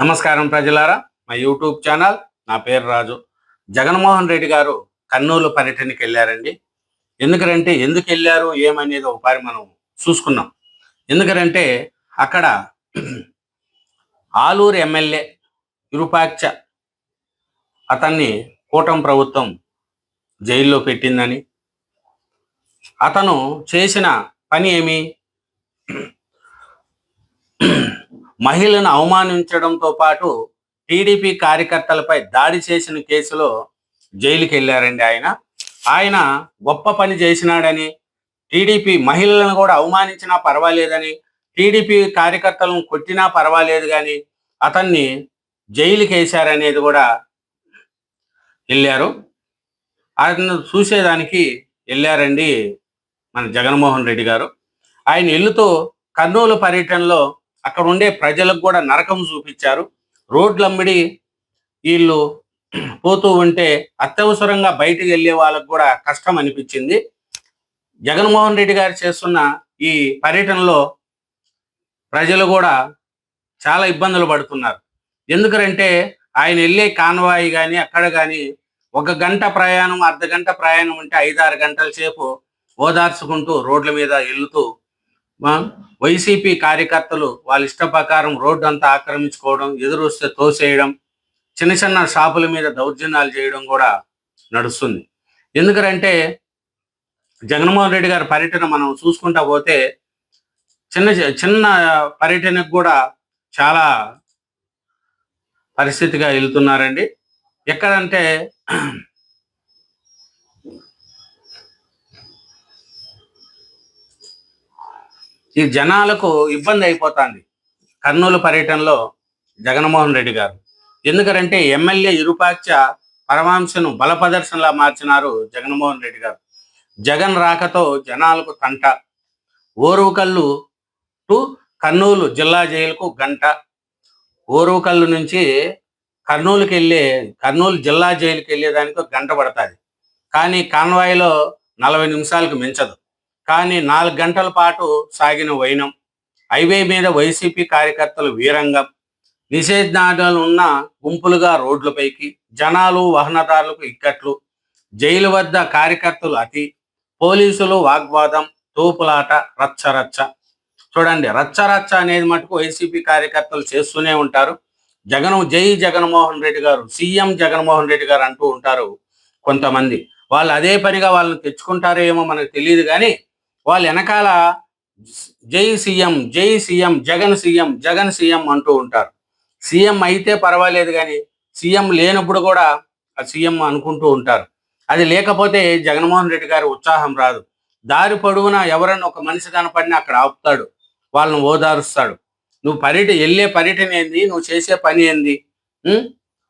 నమస్కారం ప్రజలారా, మా యూట్యూబ్ ఛానల్. నా పేరు రాజు. జగన్మోహన్ రెడ్డి గారు కర్నూలు పర్యటనకి వెళ్ళారండి. ఎందుకు వెళ్ళారు ఏమనేది ఒకసారి మనం చూసుకున్నాం. ఎందుకంటే అక్కడ ఆలూరు ఎమ్మెల్యే విరూపాక్ష అతన్ని కూటమి ప్రభుత్వం జైల్లో పెట్టిందని, అతను చేసిన పని ఏమి, మహిళను అవమానించడంతో పాటు టీడీపీ కార్యకర్తలపై దాడి చేసిన కేసులో జైలుకి వెళ్ళారండి. ఆయన గొప్ప పని చేసినాడని, టీడీపీ మహిళలను కూడా అవమానించినా పర్వాలేదని, టీడీపీ కార్యకర్తలను కొట్టినా పర్వాలేదు కానీ అతన్ని జైలుకి వేశారనేది కూడా వెళ్ళారు. ఆయన చూసేదానికి వెళ్ళారండి మన జగన్మోహన్ రెడ్డి గారు. ఆయన వెళ్తూ కర్నూలు పర్యటనలో అక్కడ ఉండే ప్రజలకు కూడా నరకం చూపించారు. రోడ్లమ్మిడి వీళ్ళు పోతూ ఉంటే అత్యవసరంగా బయటికి వెళ్ళే వాళ్ళకు కూడా కష్టం అనిపించింది. జగన్మోహన్ రెడ్డి గారు చేస్తున్న ఈ పర్యటనలో ప్రజలు కూడా చాలా ఇబ్బందులు పడుతున్నారు. ఎందుకంటే ఆయన వెళ్ళే కాన్వాయి కానీ అక్కడ కానీ 1 గంట ప్రయాణం, అర్ధగంట ప్రయాణం ఉంటే 5-6 గంటల సేపు ఓదార్చుకుంటూ రోడ్ల మీద వెళ్తూ వైసీపీ కార్యకర్తలు వాళ్ళ ఇష్ట ప్రకారం రోడ్డు అంతా ఆక్రమించుకోవడం, ఎదురొస్తే తోసేయడం, చిన్న చిన్న షాపుల మీద దౌర్జన్యాలు చేయడం కూడా నడుస్తుంది. ఎందుకంటే జగన్మోహన్ రెడ్డి గారి పర్యటన మనం చూసుకుంటా పోతే చిన్న చిన్న పర్యటనకు కూడా చాలా పరిస్థితిగా వెళ్తున్నారండి. ఎక్కడంటే ఈ జనాలకు ఇబ్బంది అయిపోతుంది కర్నూలు పర్యటనలో జగన్మోహన్ రెడ్డి గారు. ఎందుకంటే ఎమ్మెల్యే విరూపాక్ష పరమాంశను బలప్రదర్శనలా మార్చినారు జగన్మోహన్ రెడ్డి గారు. జగన్ రాకతో జనాలకు తంట. ఓరుకల్లు టు కర్నూలు జిల్లా జైలుకు గంట, ఓరుకల్లు నుంచి కర్నూలు జిల్లా జైలుకి వెళ్ళేదానికి గంట పడుతుంది. కానీ కాన్వాయ్లో 40 నిమిషాలకు మించదు. కానీ 4 గంటల పాటు సాగిన వైనం, హైవే మీద వైసీపీ కార్యకర్తలు వీరంగం, నిషేధాజ్ఞలు ఉన్న గుంపులుగా రోడ్లపైకి, జనాలు వాహనదారులకు ఇక్కట్లు, జైలు వద్ద కార్యకర్తలు అతి, పోలీసులు వాగ్వాదం, తోపులాట, రచ్చరచ్చ. చూడండి, రచ్చరచ్చ అనేది మటుకు వైసీపీ కార్యకర్తలు చేస్తూనే ఉంటారు. జై జగన్మోహన్ రెడ్డి గారు, సీఎం జగన్మోహన్ రెడ్డి గారు అంటూ ఉంటారు కొంతమంది. వాళ్ళు అదే పనిగా వాళ్ళని తెచ్చుకుంటారో ఏమో మనకు తెలియదు కానీ వాళ్ళు వెనకాల జై సీఎం, జై సీఎం, జగన్ సీఎం అంటూ ఉంటారు. సీఎం అయితే పర్వాలేదు కానీ సీఎం లేనప్పుడు కూడా సీఎం అనుకుంటూ ఉంటారు. అది లేకపోతే జగన్మోహన్ రెడ్డి గారి ఉత్సాహం రాదు. దారి పొడవునా ఎవరన్నా ఒక మనిషి కనపడినా అక్కడ ఆపుతాడు, వాళ్ళని ఓదారుస్తాడు. నువ్వు వెళ్ళే పర్యటన ఏంది, నువ్వు చేసే పని ఏంది?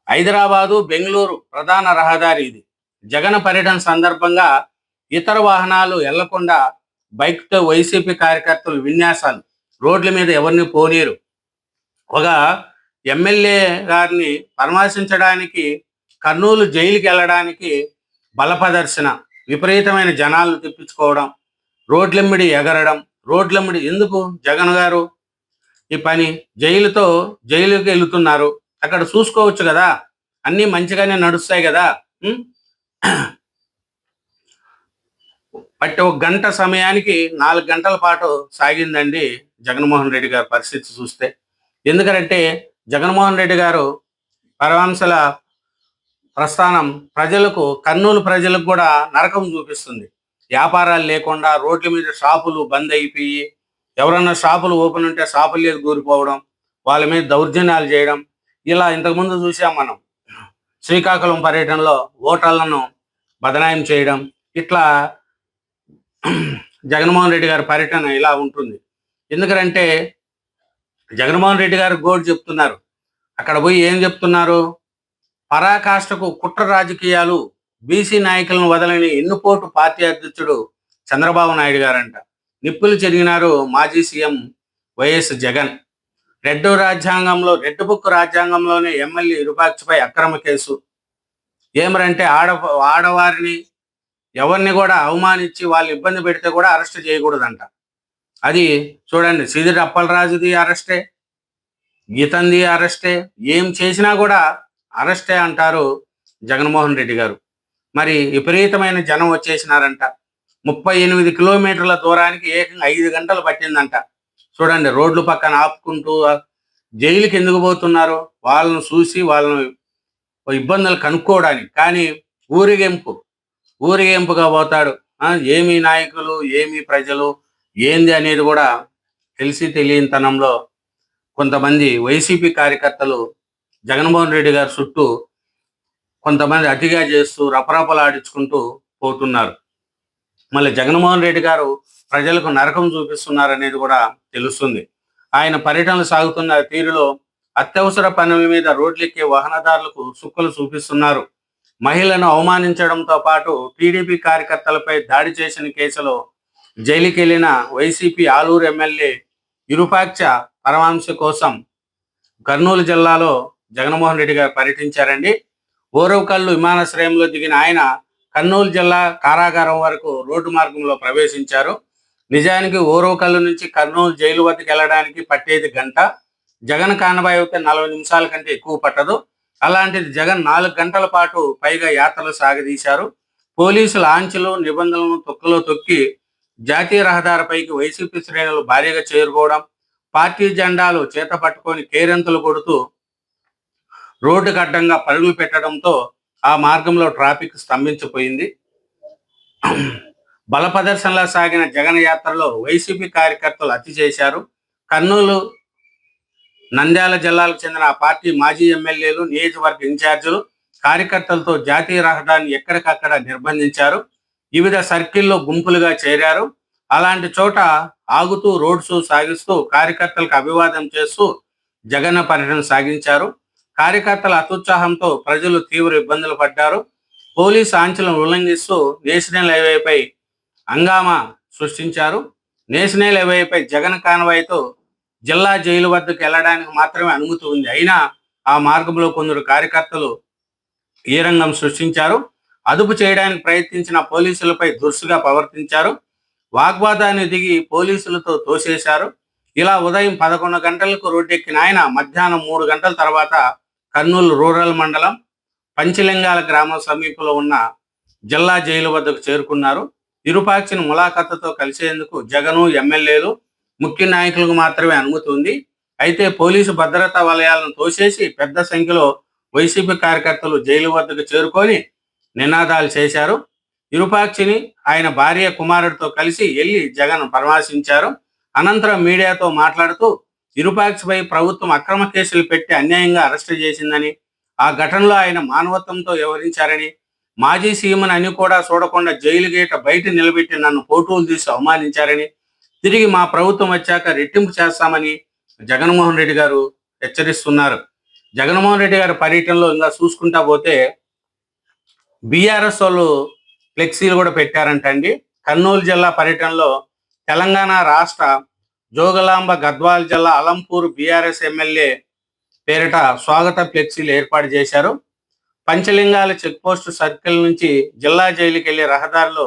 హైదరాబాదు బెంగళూరు ప్రధాన రహదారి ఇది. జగన్ పర్యటన సందర్భంగా ఇతర వాహనాలు వెళ్లకుండా బైక్తో వైసీపీ కార్యకర్తలు విన్యాసాలు, రోడ్ల మీద ఎవరిని పోనీరు. ఒక ఎమ్మెల్యే గారిని పరామర్శించడానికి కర్నూలు జైలుకి వెళ్ళడానికి బలప్రదర్శన, విపరీతమైన జనాలను తెప్పించుకోవడం, రోడ్లెమ్మిడి ఎగరడం. రోడ్లెమ్మిడి ఎందుకు జగన్ గారు ఈ పని? జైలుకి వెళుతున్నారు, అక్కడ చూసుకోవచ్చు కదా, అన్నీ మంచిగానే నడుస్తాయి కదా. బట్ 1 గంట సమయానికి 4 గంటల పాటు సాగిందండి జగన్మోహన్ రెడ్డి గారి పరిస్థితి చూస్తే. ఎందుకంటే జగన్మోహన్ రెడ్డి గారు పరవంశల ప్రస్థానం కర్నూలు ప్రజలకు కూడా నరకం చూపిస్తుంది. వ్యాపారాలు లేకుండా రోడ్ల మీద షాపులు బంద్ అయిపోయి, ఎవరన్నా షాపులు ఓపెన్ ఉంటే షాపులు లేదు కూలిపోవడం, వాళ్ళ మీద దౌర్జన్యాలు చేయడం. ఇలా ఇంతకుముందు చూసాం మనం శ్రీకాకుళం పర్యటనలో ఓటర్లను బదనాయం చేయడం. ఇట్లా జగన్మోహన్ రెడ్డి గారి పర్యటన ఇలా ఉంటుంది. ఎందుకంటే జగన్మోహన్ రెడ్డి గారు గోడు చెప్తున్నారు. అక్కడ పోయి ఏం చెప్తున్నారు? పరాకాష్ఠకు కుట్ర రాజకీయాలు, బీసీ నాయకులను వదలని ఎన్నుపోటు పార్టీ అధ్యక్షుడు చంద్రబాబు నాయుడు గారంట. నిప్పులు చెరిగినారు మాజీ CM YS Jagan. Red book రాజ్యాంగంలోనే ఎమ్మెల్యే విరూపాక్షపై అక్రమ కేసు. ఏమరంటే ఆడవారిని ఎవరిని కూడా అవమానించి వాళ్ళు ఇబ్బంది పెడితే కూడా అరెస్ట్ చేయకూడదంట. అది చూడండి, సిదిరి అప్పలరాజుది అరెస్టే, గీతంది అరెస్టే, ఏం చేసినా కూడా అరెస్టే అంటారు జగన్మోహన్ రెడ్డి గారు. మరి విపరీతమైన జనం వచ్చేసినారంట. 38 కిలోమీటర్ల దూరానికి ఏకంగా 5 గంటలు పట్టిందంట. చూడండి, రోడ్లు పక్కన ఆపుకుంటూ జైలుకి ఎందుకు పోతున్నారు? వాళ్ళను చూసి వాళ్ళను ఇబ్బందులు కనుక్కోవడానికి. కానీ ఊరేగింపు ఊరేగింపుగా పోతాడు. ఏమి నాయకులు, ఏమి ప్రజలు, ఏంది అనేది కూడా తెలిసి తెలియనితనంలో కొంతమంది వైసీపీ కార్యకర్తలు జగన్మోహన్ రెడ్డి గారి చుట్టూ కొంతమంది అతిగా చేస్తూ రపరపలాడించుకుంటూ పోతున్నారు. మళ్ళీ జగన్మోహన్ రెడ్డి గారు ప్రజలకు నరకం చూపిస్తున్నారు అనేది కూడా తెలుస్తుంది. ఆయన పర్యటనలు సాగుతున్న తీరులో అత్యవసర పనుల మీద రోడ్లెక్కే వాహనదారులకు సుక్కలు చూపిస్తున్నారు. మహిళను అవమానించడంతో పాటు టీడీపీ కార్యకర్తలపై దాడి చేసిన కేసులో జైలుకి వెళ్లిన వైసీపీ ఆలూరు ఎమ్మెల్యే విరూపాక్ష పరమాంశ కోసం కర్నూలు జిల్లాలో జగన్మోహన్ రెడ్డి గారు పర్యటించారండి. ఓరవకల్లు విమానాశ్రయంలో దిగిన ఆయన కర్నూలు జిల్లా కారాగారం వరకు రోడ్డు మార్గంలో ప్రవేశించారు. నిజానికి ఓరవకల్లు నుంచి కర్నూలు జైలు వద్దకు వెళ్ళడానికి పట్టేది గంట. జగన్ కాన్వాయ్ అయితే 40 నిమిషాల కంటే ఎక్కువ పట్టదు. అలాంటిది జగన్ 4 గంటల పాటు పైగా యాత్రలు సాగదీశారు. పోలీసుల ఆంక్షలు నిబంధనలను తొక్కలో తొక్కి జాతీయ రహదారిపైకి వైసీపీ శ్రేణులు భారీగా చేరుకోవడం, పార్టీ జెండాలు చేత పట్టుకొని కేరింతలు కొడుతూ రోడ్డుకు అడ్డంగా పరుగులు పెట్టడంతో ఆ మార్గంలో ట్రాఫిక్ స్తంభించిపోయింది. బల ప్రదర్శనలా సాగిన జగన్ యాత్రలో వైసీపీ కార్యకర్తలు అతి చేశారు. కర్నూలు, నంద్యాల జిల్లాలకు చెందిన ఆ పార్టీ మాజీ ఎమ్మెల్యేలు, నియోజకవర్గ ఇన్ఛార్జీలు కార్యకర్తలతో జాతీయ రహదారిని ఎక్కడికక్కడ నిర్బంధించారు. వివిధ సర్కిల్లో గుంపులుగా చేరారు. అలాంటి చోట ఆగుతూ రోడ్ షో సాగిస్తూ కార్యకర్తలకు అభివాదం చేస్తూ జగన్ పర్యటన సాగించారు. కార్యకర్తల అత్యుత్సాహంతో ప్రజలు తీవ్ర ఇబ్బందులు పడ్డారు. పోలీసు ఆంక్షలను ఉల్లంఘిస్తూ నేషనల్ హైవేపై హంగామా సృష్టించారు. నేషనల్ హైవేపై జగన్ కాన్వాయ్తో జిల్లా జైలు వద్దకు వెళ్ళడానికి మాత్రమే అనుమతి ఉంది. అయినా ఆ మార్గంలో కొందరు కార్యకర్తలు ఈ రంగం సృష్టించారు. అదుపు చేయడానికి ప్రయత్నించిన పోలీసులపై దురుసుగా ప్రవర్తించారు. వాగ్వాదాన్ని దిగి పోలీసులతో తోసేశారు. ఇలా ఉదయం 11 గంటలకు రోడ్డెక్కిన ఆయన మధ్యాహ్నం 3 గంటల తర్వాత కర్నూలు రూరల్ మండలం పంచలింగాల గ్రామం సమీపంలో ఉన్న జిల్లా జైలు వద్దకు చేరుకున్నారు. విరూపాక్షను ములాఖతుతో కలిసేందుకు జగను, ఎమ్మెల్యేలు, ముఖ్య నాయకులకు మాత్రమే అనుమతి ఉంది. అయితే పోలీసు భద్రతా వలయాలను తోసేసి పెద్ద సంఖ్యలో వైసీపీ కార్యకర్తలు జైలు వద్దకు చేరుకొని నినాదాలు చేశారు. విరూపాక్షిని ఆయన భార్య, కుమారుడితో కలిసి వెళ్లి జగన్ పరామర్శించారు. అనంతరం మీడియాతో మాట్లాడుతూ విరూపాక్షపై ప్రభుత్వం అక్రమ కేసులు పెట్టి అన్యాయంగా అరెస్టు చేసిందని, ఆ ఘటనలో ఆయన మానవత్వంతో వ్యవహరించారని, మాజీ సీఎంని అని కూడా చూడకుండా జైలు గేట బయట నిలబెట్టి నన్ను ఫోటోలు తీసి అవమానించారని, తిరిగి మా ప్రభుత్వం వచ్చాక రెట్టింపు చేస్తామని జగన్మోహన్ రెడ్డి గారు హెచ్చరిస్తున్నారు. జగన్మోహన్ రెడ్డి గారి పర్యటనలో ఇంకా చూసుకుంటా పోతే బీఆర్ఎస్ వాళ్ళు ఫ్లెక్సీలు కూడా పెట్టారంటండి. కర్నూలు జిల్లా పర్యటనలో తెలంగాణ రాష్ట్ర జోగులాంబ గద్వాల్ జిల్లా అలంపూర్ బీఆర్ఎస్ ఎమ్మెల్యే పేరిట స్వాగత ఫ్లెక్సీలు ఏర్పాటు చేశారు. పంచలింగాల చెక్పోస్ట్ సర్కిల్ నుంచి జిల్లా జైలుకి వెళ్లే రహదారిలో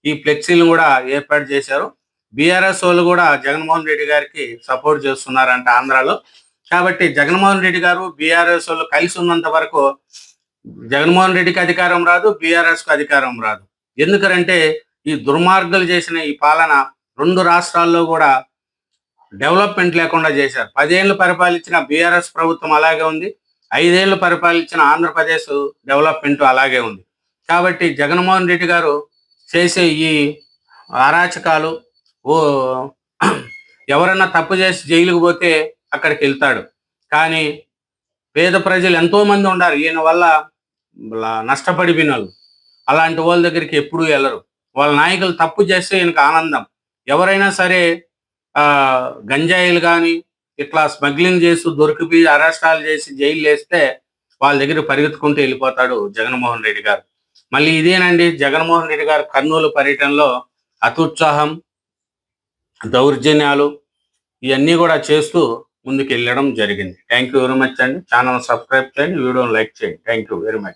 ఈ ఫ్లెక్సీలను కూడా ఏర్పాటు చేశారు. బీఆర్ఎస్ వాళ్ళు కూడా జగన్మోహన్ రెడ్డి గారికి సపోర్ట్ చేస్తున్నారంట ఆంధ్రాలో. కాబట్టి జగన్మోహన్ రెడ్డి గారు, బీఆర్ఎస్ వాళ్ళు కలిసి ఉన్నంత వరకు జగన్మోహన్ రెడ్డికి అధికారం రాదు, బీఆర్ఎస్కు అధికారం రాదు. ఎందుకంటే ఈ దుర్మార్గులు చేసిన ఈ పాలన 2 రాష్ట్రాల్లో కూడా డెవలప్మెంట్ లేకుండా చేశారు. 10 ఏళ్ళు పరిపాలించిన బీఆర్ఎస్ ప్రభుత్వం అలాగే ఉంది, 5 ఏళ్ళు పరిపాలించిన ఆంధ్రప్రదేశ్ డెవలప్మెంట్ అలాగే ఉంది. కాబట్టి జగన్మోహన్ రెడ్డి గారు చేసే ఈ అరాచకాలు, ఎవరన్నా తప్పు చేసి జైలుకు పోతే అక్కడికి వెళ్తాడు. కానీ పేద ప్రజలు ఎంతో మంది ఉన్నారు ఈయన వల్ల నష్టపడిపోయినారు. అలాంటి వాళ్ళ దగ్గరికి ఎప్పుడూ వెళ్ళరు. వాళ్ళ నాయకులు తప్పు చేస్తే ఈయనకు ఆనందం. ఎవరైనా సరే గంజాయిలు కానీ ఇట్లా స్మగ్లింగ్ చేస్తూ దొరికిపోయి అరెస్టాలు చేసి జైలు వేస్తే వాళ్ళ దగ్గర పరిగెత్తుకుంటూ వెళ్ళిపోతాడు జగన్మోహన్ రెడ్డి గారు. మళ్ళీ ఇదేనండి జగన్మోహన్ రెడ్డి గారు కర్నూలు పర్యటనలో అత్యుత్సాహం, దౌర్జన్యాలు ఇవన్నీ కూడా చేస్తూ ముందుకు వెళ్ళడం జరిగింది. థ్యాంక్ యూ వెరీ మచ్ అండి. ఛానల్ సబ్స్క్రైబ్ చేయండి, వీడియోని లైక్ చేయండి. Thank you very much.